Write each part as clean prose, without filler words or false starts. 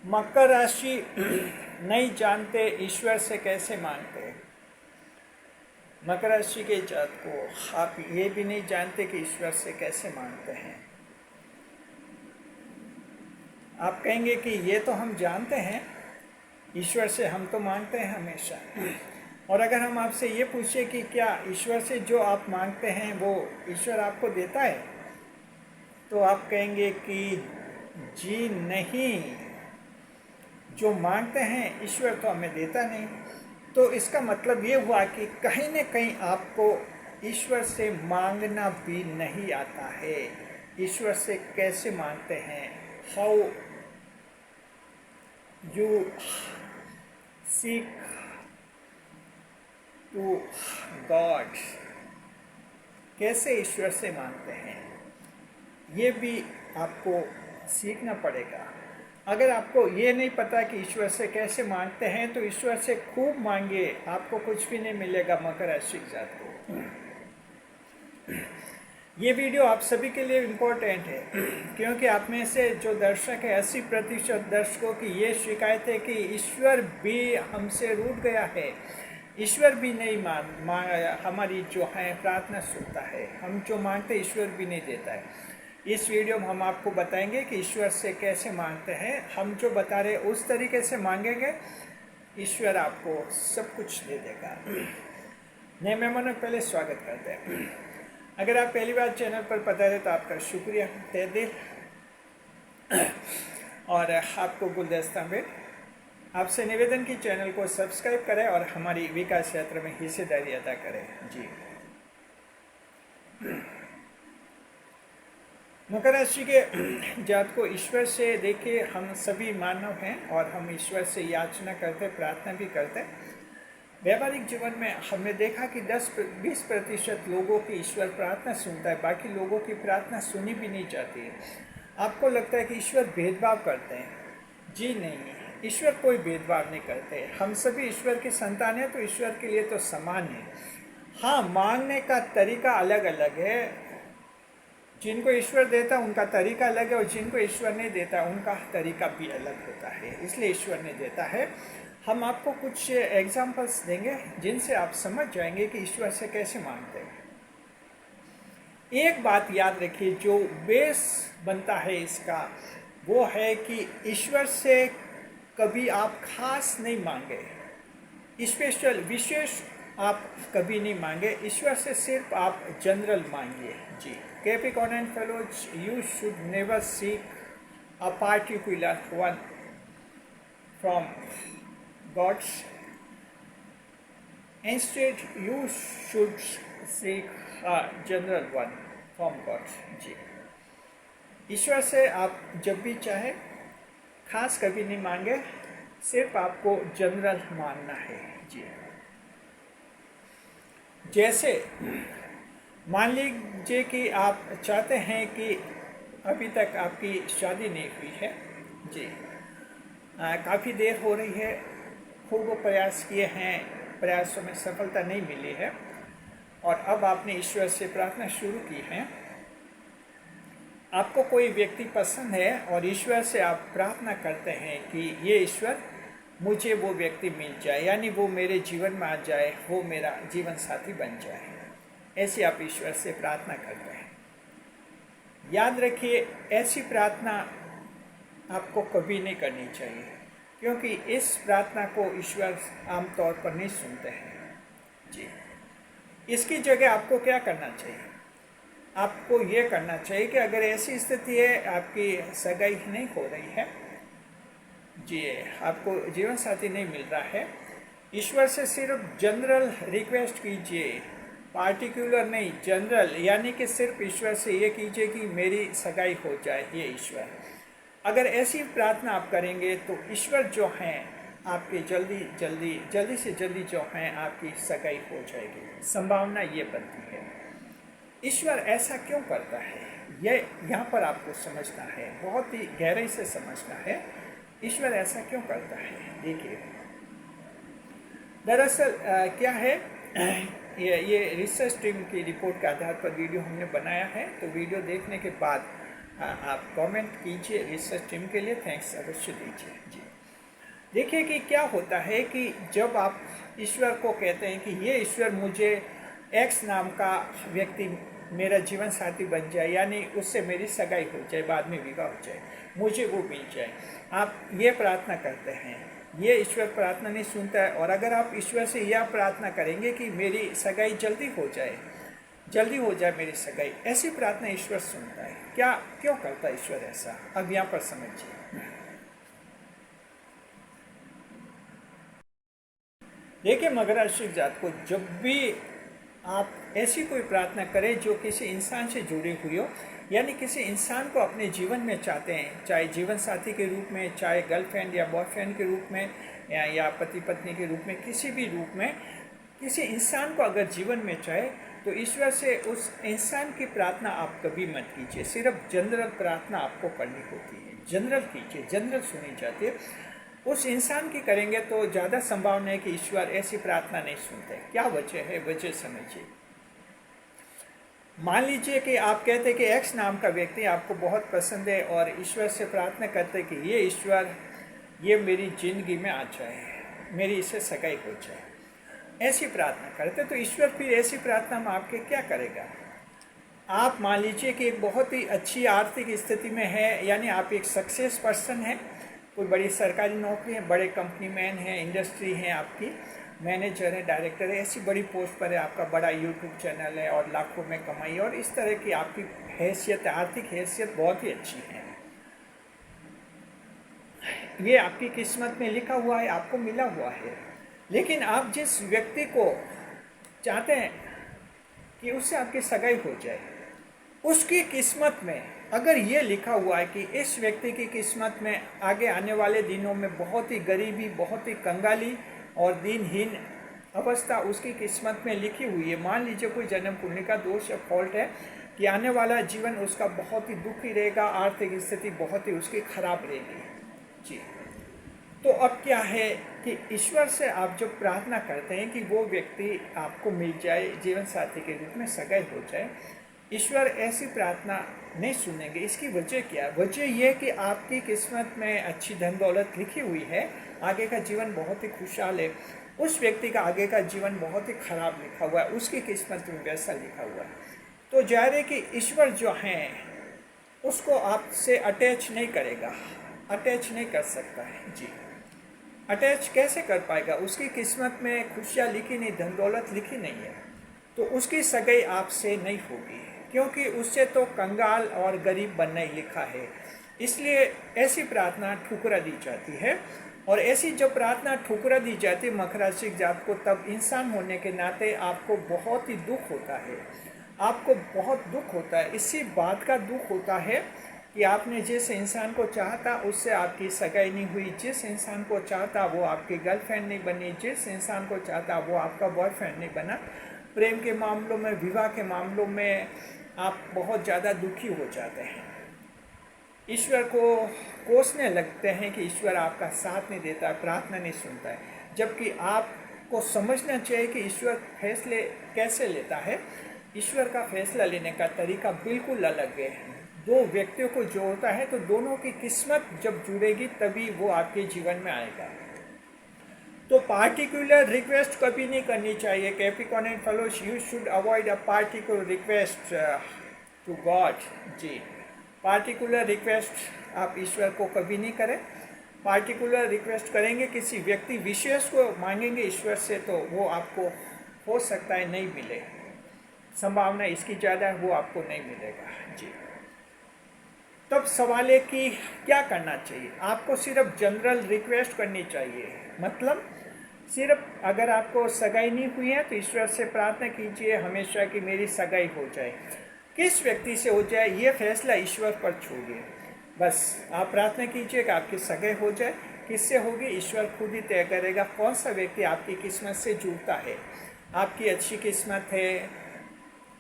मकर राशि नहीं जानते ईश्वर से कैसे मांगते। मकर राशि के जातक को आप ये भी नहीं जानते कि ईश्वर से कैसे मांगते हैं। आप कहेंगे कि ये तो हम जानते हैं, ईश्वर से हम तो मांगते हैं हमेशा। और अगर हम आपसे ये पूछे कि क्या ईश्वर से जो आप मांगते हैं वो ईश्वर आपको देता है, तो आप कहेंगे कि जी नहीं, जो मांगते हैं ईश्वर तो हमें देता नहीं। तो इसका मतलब ये हुआ कि कहीं न कहीं आपको ईश्वर से मांगना भी नहीं आता है। ईश्वर से कैसे मांगते हैं, how you seek to God, कैसे ईश्वर से मांगते हैं, ये भी आपको सीखना पड़ेगा। अगर आपको ये नहीं पता कि ईश्वर से कैसे मांगते हैं तो ईश्वर से खूब मांगे, आपको कुछ भी नहीं मिलेगा। मकर राशि जात को ये वीडियो आप सभी के लिए इम्पोर्टेंट है, क्योंकि आप में से जो दर्शक है 80% दर्शकों की ये शिकायत है कि ईश्वर भी हमसे रूठ गया है, ईश्वर भी नहीं हमारी जो है प्रार्थना सुनता है, हम जो मांगते ईश्वर भी नहीं देता है। इस वीडियो में हम आपको बताएंगे कि ईश्वर से कैसे मांगते हैं। हम जो बता रहे उस तरीके से मांगेंगे, ईश्वर आपको सब कुछ दे देगा। नए मेहमानों का पहले स्वागत करते हैं। अगर आप पहली बार चैनल पर पधारे तो आपका शुक्रिया तहे दिल, और आपको गुलदस्ता में आपसे निवेदन की चैनल को सब्सक्राइब करें और हमारी विकास यात्रा में हिस्सेदारी अदा करें। जी, मकर राशि के जात को ईश्वर से, देखिए हम सभी मानव हैं और हम ईश्वर से याचना करते, प्रार्थना भी करते। व्यावहारिक जीवन में हमने देखा कि 10-20% लोगों की ईश्वर प्रार्थना सुनता है, बाकी लोगों की प्रार्थना सुनी भी नहीं जाती है। आपको लगता है कि ईश्वर भेदभाव करते हैं, जी नहीं, ईश्वर कोई भेदभाव नहीं करते। हम सभी ईश्वर की संतान हैं, तो ईश्वर के लिए तो समान है। हाँ, मांगने का तरीका अलग अलग है। जिनको ईश्वर देता उनका तरीका अलग है और जिनको ईश्वर नहीं देता उनका तरीका भी अलग होता है, इसलिए ईश्वर नहीं देता है। हम आपको कुछ एग्जाम्पल्स देंगे जिनसे आप समझ जाएंगे कि ईश्वर से कैसे मांगते हैं। एक बात याद रखिए, जो बेस बनता है इसका वो है कि ईश्वर से कभी आप खास नहीं मांगे, स्पेशल विशेष आप कभी नहीं मांगे। ईश्वर से सिर्फ आप जनरल मांगिए। जी, Capricorn and fellows, you should never seek a particular one from God's. Instead, you should seek a general one from God. जी, ईश्वर से आप जब भी चाहे खास कभी नहीं मांगे, सिर्फ आपको जनरल मांगना है। जी, जैसे मान लीजिए कि आप चाहते हैं कि अभी तक आपकी शादी नहीं हुई है, जी, काफ़ी देर हो रही है, खूब प्रयास किए हैं, प्रयासों में सफलता नहीं मिली है, और अब आपने ईश्वर से प्रार्थना शुरू की है। आपको कोई व्यक्ति पसंद है और ईश्वर से आप प्रार्थना करते हैं कि ये ईश्वर मुझे वो व्यक्ति मिल जाए, यानी वो मेरे जीवन में आ जाए, वो मेरा जीवन साथी बन जाए। ऐसी आप ईश्वर से प्रार्थना करते हैं। याद रखिए, ऐसी प्रार्थना आपको कभी नहीं करनी चाहिए, क्योंकि इस प्रार्थना को ईश्वर आमतौर पर नहीं सुनते हैं। जी, इसकी जगह आपको क्या करना चाहिए? आपको ये करना चाहिए कि अगर ऐसी स्थिति है, आपकी सगाई नहीं हो रही है, जी, आपको जीवन साथी नहीं मिल रहा है, ईश्वर से सिर्फ जनरल रिक्वेस्ट कीजिए, पार्टिकुलर नहीं, जनरल, यानी कि सिर्फ ईश्वर से ये कीजिए कि मेरी सगाई हो जाए। ये ईश्वर, अगर ऐसी प्रार्थना आप करेंगे तो ईश्वर जो हैं आपके जल्दी से जल्दी जो हैं आपकी सगाई हो जाएगी, संभावना ये बनती है। ईश्वर ऐसा क्यों करता है, ये यहाँ पर आपको समझना है, बहुत ही गहराई से समझना है। ईश्वर ऐसा क्यों करता है? देखिए, दरअसल क्या है, ये रिसर्च टीम की रिपोर्ट के आधार पर वीडियो हमने बनाया है, तो वीडियो देखने के बाद हाँ, आप कमेंट कीजिए, रिसर्च टीम के लिए थैंक्स अवश्य दीजिए। जी, देखिए कि क्या होता है कि जब आप ईश्वर को कहते हैं कि ये ईश्वर मुझे एक्स नाम का व्यक्ति मेरा जीवन साथी बन जाए, यानी उससे मेरी सगाई हो जाए, बाद में विवाह हो जाए, मुझे वो मिल जाए, आप ये प्रार्थना करते हैं, ये ईश्वर प्रार्थना नहीं सुनता है। और अगर आप ईश्वर से यह प्रार्थना करेंगे कि मेरी सगाई जल्दी हो जाए, जल्दी हो जाए मेरी सगाई, ऐसी प्रार्थना ईश्वर सुनता है। क्या क्यों करता है ईश्वर ऐसा, अब यहाँ पर समझिए। देखिए मकर राशि जात को जब भी आप ऐसी कोई प्रार्थना करें जो किसी इंसान से जुड़ी हुई हो, यानी किसी इंसान को अपने जीवन में चाहते हैं, चाहे जीवन साथी के रूप में, चाहे गर्लफ्रेंड या बॉयफ्रेंड के रूप में, या पति पत्नी के रूप में, किसी भी रूप में किसी इंसान को अगर जीवन में चाहे, तो ईश्वर से उस इंसान की प्रार्थना आप कभी मत कीजिए। सिर्फ जनरल प्रार्थना आपको करनी होती है, जनरल कीजिए, जनरल सुनी जाती है। उस इंसान की करेंगे तो ज़्यादा संभावना है कि ईश्वर ऐसी प्रार्थना नहीं सुनते। क्या वजह है, वजह समझिए। मान लीजिए कि आप कहते हैं कि एक्स नाम का व्यक्ति आपको बहुत पसंद है और ईश्वर से प्रार्थना करते हैं कि ये ईश्वर, ये मेरी जिंदगी में आ जाए, मेरी इससे सगाई हो जाए, ऐसी प्रार्थना करते, तो ईश्वर फिर ऐसी प्रार्थना में आपके क्या करेगा। आप मान लीजिए कि एक बहुत ही अच्छी आर्थिक स्थिति में है, यानी आप एक सक्सेस पर्सन हैं, कोई बड़ी सरकारी नौकरी है, बड़े कंपनी मैन है, इंडस्ट्री है आपकी, मैनेजर है, डायरेक्टर है, ऐसी बड़ी पोस्ट पर है, आपका बड़ा यूट्यूब चैनल है और लाखों में कमाई, और इस तरह की आपकी हैसियत, आर्थिक हैसियत बहुत ही अच्छी है। ये आपकी किस्मत में लिखा हुआ है, आपको मिला हुआ है। लेकिन आप जिस व्यक्ति को चाहते हैं कि उससे आपकी सगाई हो जाए, उसकी किस्मत में अगर ये लिखा हुआ है कि इस व्यक्ति की किस्मत में आगे आने वाले दिनों में बहुत ही गरीबी, बहुत ही कंगाली और दिनहीन अवस्था उसकी किस्मत में लिखी हुई है, मान लीजिए कोई जन्म कुंडली का दोष या फॉल्ट है कि आने वाला जीवन उसका बहुत ही दुखी रहेगा, आर्थिक स्थिति बहुत ही उसकी खराब रहेगी। जी, तो अब क्या है कि ईश्वर से आप जो प्रार्थना करते हैं कि वो व्यक्ति आपको मिल जाए, जीवन साथी के रूप में सगाई हो जाए, ईश्वर ऐसी प्रार्थना नहीं सुनेंगे। इसकी वजह क्या है? वजह यह कि आपकी किस्मत में अच्छी धन दौलत लिखी हुई है, आगे का जीवन बहुत ही खुशहाल है, उस व्यक्ति का आगे का जीवन बहुत ही खराब लिखा हुआ है, उसकी किस्मत में वैसा लिखा हुआ है। तो जाहिर है कि ईश्वर जो हैं उसको आपसे अटैच नहीं करेगा, अटैच नहीं कर सकता है। जी, अटैच कैसे कर पाएगा? उसकी किस्मत में खुशियाँ लिखी नहीं, धन दौलत लिखी नहीं है, तो उसकी सगाई आपसे नहीं होगी, क्योंकि उससे तो कंगाल और गरीब बनना ही लिखा है। इसलिए ऐसी प्रार्थना ठुकरा दी जाती है, और ऐसी जब प्रार्थना ठुकरा दी जाती है मकर राशि जात को, तब इंसान होने के नाते आपको बहुत ही दुख होता है, आपको बहुत दुख होता है। इसी बात का दुख होता है कि आपने जिस इंसान को चाहता उससे आपकी सगाई नहीं हुई, जिस इंसान को चाहता वो आपकी गर्लफ्रेंड नहीं बनी, जिस इंसान को चाहता वो आपका बॉयफ्रेंड नहीं बना। प्रेम के मामलों में, विवाह के मामलों में आप बहुत ज़्यादा दुखी हो जाते हैं, ईश्वर को कोसने लगते हैं कि ईश्वर आपका साथ नहीं देता, प्रार्थना नहीं सुनता है। जबकि आपको समझना चाहिए कि ईश्वर फैसले कैसे लेता है। ईश्वर का फैसला लेने का तरीका बिल्कुल अलग है। दो व्यक्तियों को जोड़ता है तो दोनों की किस्मत जब जुड़ेगी तभी वो आपके जीवन में आएगा। तो पार्टिकुलर रिक्वेस्ट कभी नहीं करनी चाहिए। Capricorn and fellows, you should avoid a particular request to God. जी, पार्टिकुलर रिक्वेस्ट आप ईश्वर को कभी नहीं करें। पार्टिकुलर रिक्वेस्ट करेंगे, किसी व्यक्ति विशेष को मांगेंगे ईश्वर से, तो वो आपको हो सकता है नहीं मिले, संभावना इसकी ज़्यादा है वो आपको नहीं मिलेगा। जी, तब सवाल है कि क्या करना चाहिए? आपको सिर्फ जनरल रिक्वेस्ट करनी चाहिए, मतलब सिर्फ अगर आपको सगाई नहीं हुई है तो ईश्वर से प्रार्थना कीजिए हमेशा कि मेरी सगाई हो जाए। किस व्यक्ति से हो जाए ये फैसला ईश्वर पर छोड़िए। बस आप प्रार्थना कीजिए कि आपकी सगाई हो जाए। किससे होगी ईश्वर खुद ही तय करेगा, कौन सा व्यक्ति आपकी किस्मत से जुड़ता है। आपकी अच्छी किस्मत है,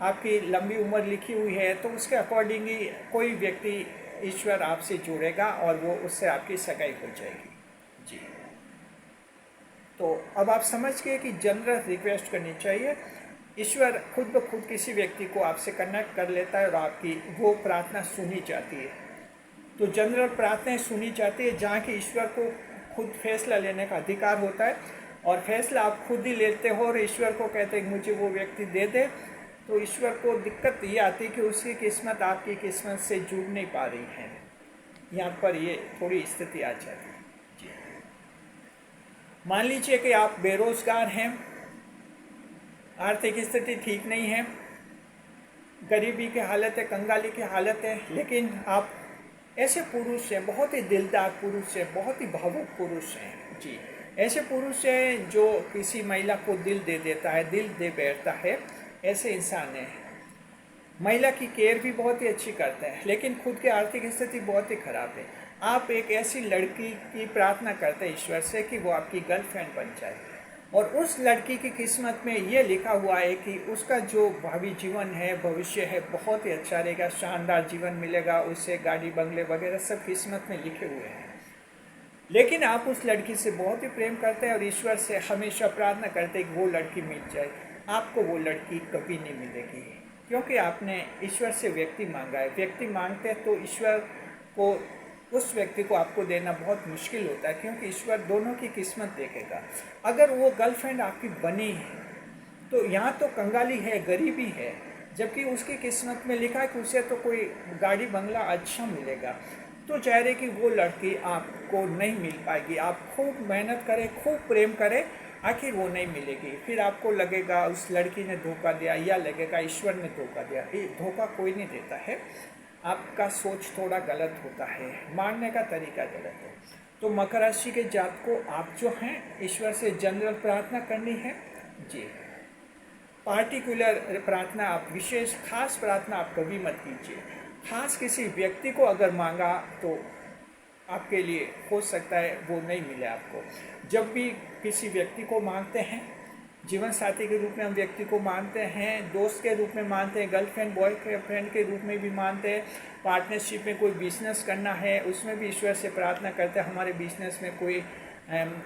आपकी लंबी उम्र लिखी हुई है, तो उसके अकॉर्डिंग ही कोई व्यक्ति ईश्वर आपसे जुड़ेगा और वो उससे आपकी सगाई हो जाएगी। जी, तो अब आप समझ गए कि जनरल रिक्वेस्ट करनी चाहिए। ईश्वर खुद ब खुद किसी व्यक्ति को आपसे कनेक्ट कर लेता है और आपकी वो प्रार्थना सुनी जाती है। तो जनरल प्रार्थनाएं सुनी जाती है जहाँ की ईश्वर को खुद फैसला लेने का अधिकार होता है, और फैसला आप खुद ही लेते हो और ईश्वर को कहते हैं मुझे वो व्यक्ति दे दे। तो ईश्वर को दिक्कत ये आती है कि उसकी किस्मत आपकी किस्मत से जुड़ नहीं पा रही है। यहाँ पर ये थोड़ी स्थिति आ जाती है जी। मान लीजिए कि आप बेरोजगार हैं, आर्थिक स्थिति ठीक नहीं है, गरीबी की हालत है, कंगाली की हालत है, लेकिन आप ऐसे पुरुष हैं, बहुत ही दिलदार पुरुष हैं, बहुत ही भावुक पुरुष हैं जी। ऐसे पुरुष हैं जो किसी महिला को दिल दे देता है, दिल दे बैठता है, ऐसे इंसान हैं। महिला की केयर भी बहुत ही अच्छी करते हैं, लेकिन खुद की आर्थिक स्थिति बहुत ही खराब है। आप एक ऐसी लड़की की प्रार्थना करते हैं ईश्वर से कि वो आपकी गर्लफ्रेंड बन जाए, और उस लड़की की किस्मत में ये लिखा हुआ है कि उसका जो भावी जीवन है, भविष्य है, बहुत ही अच्छा रहेगा, शानदार जीवन मिलेगा उसे, गाड़ी बंगले वगैरह सब किस्मत में लिखे हुए हैं। लेकिन आप उस लड़की से बहुत ही प्रेम करते हैं और ईश्वर से हमेशा प्रार्थना करते हैं कि वो लड़की मिल जाए। आपको वो लड़की कभी नहीं मिलेगी, क्योंकि आपने ईश्वर से व्यक्ति मांगा है। व्यक्ति मांगते हैं तो ईश्वर को, उस व्यक्ति को आपको देना बहुत मुश्किल होता है, क्योंकि ईश्वर दोनों की किस्मत देखेगा। अगर वो गर्लफ्रेंड आपकी बनी है तो यहाँ तो कंगाली है, गरीबी है, जबकि उसकी किस्मत में लिखा है कि उसे तो कोई गाड़ी बंगला अच्छा मिलेगा, तो जाहिर है कि वो लड़की आपको नहीं मिल पाएगी। आप खूब मेहनत करें, खूब प्रेम करें, आखिर वो नहीं मिलेगी। फिर आपको लगेगा उस लड़की ने धोखा दिया, या लगेगा ईश्वर ने धोखा दिया। ये धोखा कोई नहीं देता है, आपका सोच थोड़ा गलत होता है, मानने का तरीका गलत है। तो मकर राशि के जात को आप जो हैं ईश्वर से जनरल प्रार्थना करनी है जी। पार्टिकुलर प्रार्थना आप, विशेष खास प्रार्थना आप कभी मत कीजिए। खास किसी व्यक्ति को अगर मांगा तो आपके लिए हो सकता है वो नहीं मिले आपको। जब भी किसी व्यक्ति को मांगते हैं, जीवन साथी के रूप में हम व्यक्ति को मानते हैं, दोस्त के रूप में मानते हैं, गर्लफ्रेंड बॉयफ्रेंड के रूप में भी मानते हैं, पार्टनरशिप में कोई बिजनेस करना है उसमें भी ईश्वर से प्रार्थना करते हैं हमारे बिजनेस में कोई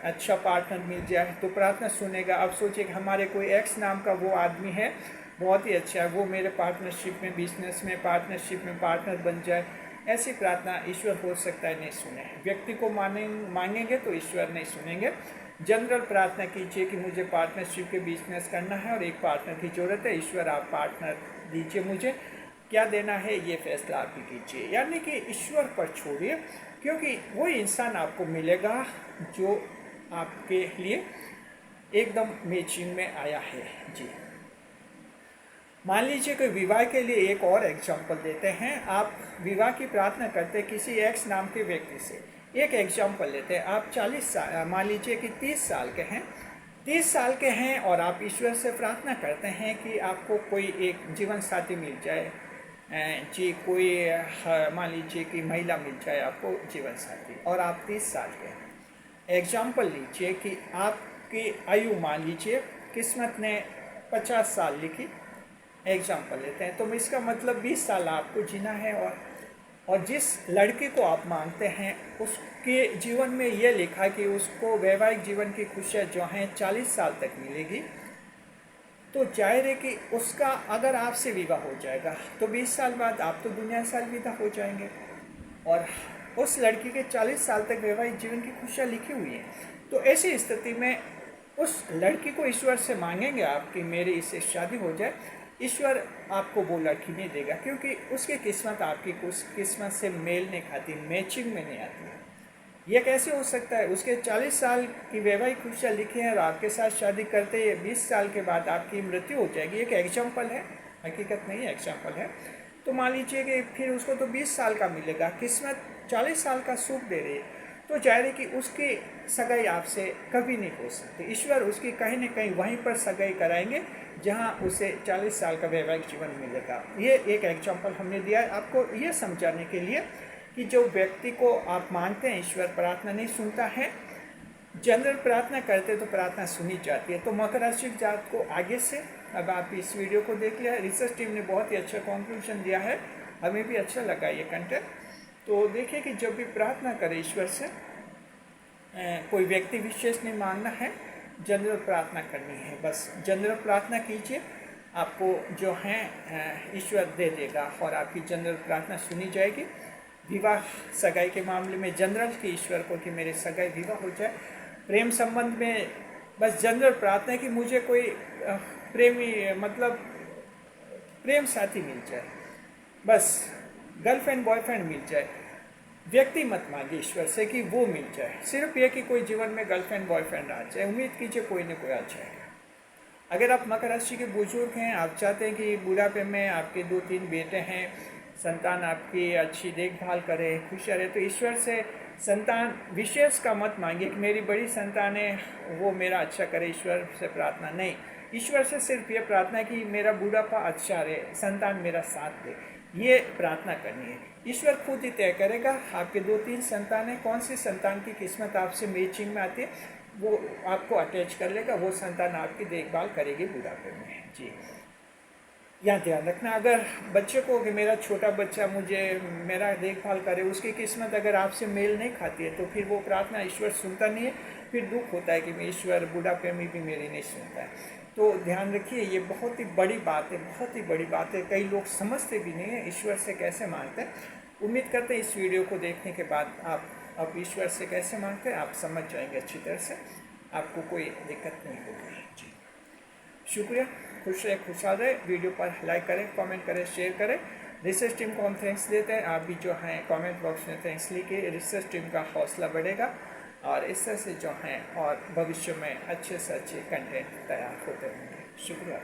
अच्छा पार्टनर मिल जाए तो प्रार्थना सुनेगा। अब सोचिए कि हमारे कोई एक्स नाम का वो आदमी है, बहुत ही अच्छा है, वो मेरे पार्टनरशिप में, बिजनेस में, पार्टनरशिप में पार्टनर बन जाए। ऐसी प्रार्थना ईश्वर हो सकता है नहीं सुने। व्यक्ति को मांगेंगे तो ईश्वर नहीं सुनेंगे। जनरल प्रार्थना कीजिए कि मुझे पार्टनरशिप के बिजनेस करना है और एक पार्टनर की ज़रूरत है, ईश्वर आप पार्टनर दीजिए, मुझे क्या देना है ये फैसला आप ही कीजिए। यानी कि ईश्वर पर छोड़िए, क्योंकि वही इंसान आपको मिलेगा जो आपके लिए एकदम मैचिंग में आया है जी। मान लीजिए कि विवाह के लिए एक और एग्जाम्पल देते हैं। आप विवाह की प्रार्थना करते हैं किसी एक्स नाम के व्यक्ति से। एक एग्जाम्पल लेते हैं, आप 40 साल, मान लीजिए कि 30 साल के हैं, 30 साल के हैं और आप ईश्वर से प्रार्थना करते हैं कि आपको कोई एक जीवन साथी मिल जाए जी, कोई मान लीजिए कि महिला मिल जाए आपको जीवन साथी, और आप 30 साल के हैं। एग्जाम्पल लीजिए कि आपकी आयु मान लीजिए किस्मत ने 50 साल लिखी, एग्जाम्पल लेते हैं, तो इसका मतलब 20 साल आपको जीना है। और जिस लड़की को आप मांगते हैं उसके जीवन में ये लिखा कि उसको वैवाहिक जीवन की खुशियाँ जो हैं 40 साल तक मिलेगी। तो जाहिर है कि उसका अगर आपसे विवाह हो जाएगा तो 20 साल बाद आप तो दुनिया से अलविदा हो जाएंगे, और उस लड़की के 40 साल तक वैवाहिक जीवन की खुशियाँ लिखी हुई हैं। तो ऐसी स्थिति में उस लड़की को ईश्वर से मांगेंगे आप कि मेरी इससे शादी हो जाए, ईश्वर आपको वो लड़की नहीं देगा, क्योंकि उसकी किस्मत आपकी कुछ किस्मत से मेल नहीं खाती, मैचिंग में नहीं आती है। ये कैसे हो सकता है? उसके 40 साल की वैवाहिक खुशियाँ लिखी हैं और आपके साथ शादी करते ही 20 साल के बाद आपकी मृत्यु हो जाएगी। एक एग्जाम्पल है, हकीकत नहीं है, एग्जाम्पल है। तो मान लीजिए कि फिर उसको तो 20 साल का मिलेगा, किस्मत 40 साल का सुख दे रही है, तो जाहिर है कि उसकी सगाई आपसे कभी नहीं हो सकती। ईश्वर उसकी कहीं न कहीं वहीं पर सगाई कराएंगे जहां उसे 40 साल का वैवाहिक जीवन मिलेगा। ये एक एग्जाम्पल हमने दिया है आपको ये समझाने के लिए कि जो व्यक्ति को आप मानते हैं ईश्वर प्रार्थना नहीं सुनता है, जनरल प्रार्थना करते तो प्रार्थना सुनी जाती है। तो मकर राशि जात को आगे से, अब आप इस वीडियो को देख लिया, रिसर्च टीम ने बहुत ही अच्छा कंक्लूजन दिया है, हमें भी अच्छा लगा ये कंटेंट। तो देखिए कि जब भी प्रार्थना करें ईश्वर से, कोई व्यक्ति विशेष नहीं मांगना है, जनरल प्रार्थना करनी है, बस जनरल प्रार्थना कीजिए। आपको जो है ईश्वर दे देगा और आपकी जनरल प्रार्थना सुनी जाएगी। विवाह सगाई के मामले में जनरल की ईश्वर को कि मेरे सगाई विवाह हो जाए। प्रेम संबंध में बस जनरल प्रार्थना है कि मुझे कोई प्रेमी मतलब प्रेम साथी मिल जाए, बस गर्लफ्रेंड बॉयफ्रेंड मिल जाए। व्यक्ति मत मांगे ईश्वर से कि वो मिल जाए, सिर्फ ये कि कोई जीवन में गर्लफ्रेंड बॉयफ्रेंड आ जाए। उम्मीद कीजिए कोई न कोई आ जाएगा। अगर आप मकर राशि के बुजुर्ग हैं, आप चाहते हैं कि बुढ़ापे में आपके 2-3 बेटे हैं, संतान आपकी अच्छी देखभाल करे, खुश रहे, तो ईश्वर से संतान विशेष का मत मांगिए कि मेरी बड़ी संतान है वो मेरा अच्छा करे। ईश्वर से प्रार्थना नहीं, ईश्वर से सिर्फ ये प्रार्थना है कि मेरा बुढ़ापा अच्छा रहे, संतान मेरा साथ दे, ये प्रार्थना करनी है। ईश्वर खुद ही तय करेगा आपके 2-3 संतान है, कौन सी संतान की किस्मत आपसे मैचिंग में आती है वो आपको अटैच कर लेगा, वो संतान आपकी देखभाल करेगी बुढ़ापे में। जी, यहाँ ध्यान रखना, अगर बच्चे को कि मेरा छोटा बच्चा मुझे मेरा देखभाल करे, उसकी किस्मत अगर आपसे मेल नहीं खाती है तो फिर वो प्रार्थना ईश्वर सुनता नहीं है। फिर दुख होता है कि मैं ईश्वर बुढ़ापे में भी मेरी नहीं सुनता है। तो ध्यान रखिए, ये बहुत ही बड़ी बात है, बहुत ही बड़ी बात है। कई लोग समझते भी नहीं है ईश्वर से कैसे मांगते हैं। उम्मीद करते हैं इस वीडियो को देखने के बाद आप अब ईश्वर से कैसे मांगते हैं आप समझ जाएंगे अच्छी तरह से, आपको कोई दिक्कत नहीं होगी। जी, शुक्रिया। खुश रहे, खुशहाल रहे। वीडियो पर लाइक करें, कमेंट करें, शेयर करें। रिसर्च टीम को हम थैंक्स देते हैं। आप भी जो हैं कमेंट बॉक्स में थैंक्स लिखिए, रिसर्च टीम का हौसला बढ़ेगा और इस तरह से जो हैं और भविष्य में अच्छे से अच्छे कंटेंट तैयार होते रहेंगे। शुक्रिया।